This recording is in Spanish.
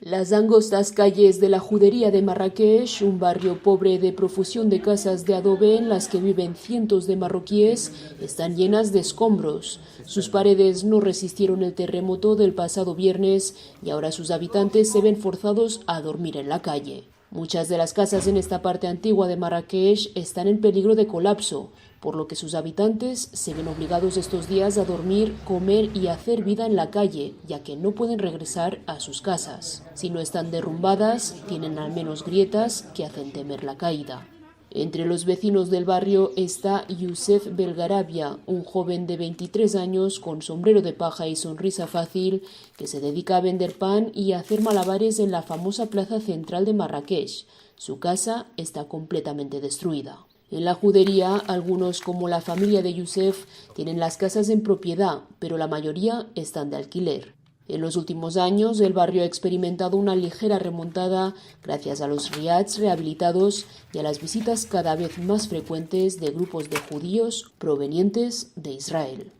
Las angostas calles de la Judería de Marrakech, un barrio pobre de profusión de casas de adobe en las que viven cientos de marroquíes, están llenas de escombros. Sus paredes no resistieron el terremoto del pasado viernes y ahora sus habitantes se ven forzados a dormir en la calle. Muchas de las casas en esta parte antigua de Marrakech están en peligro de colapso, por lo que sus habitantes se ven obligados estos días a dormir, comer y hacer vida en la calle, ya que no pueden regresar a sus casas. Si no están derrumbadas, tienen al menos grietas que hacen temer la caída. Entre los vecinos del barrio está Youssef Belgarabia, un joven de 23 años con sombrero de paja y sonrisa fácil que se dedica a vender pan y a hacer malabares en la famosa plaza central de Marrakech. Su casa está completamente destruida. En la Judería, algunos, como la familia de Youssef, tienen las casas en propiedad, pero la mayoría están de alquiler. En los últimos años, el barrio ha experimentado una ligera remontada gracias a los riads rehabilitados y a las visitas cada vez más frecuentes de grupos de judíos provenientes de Israel.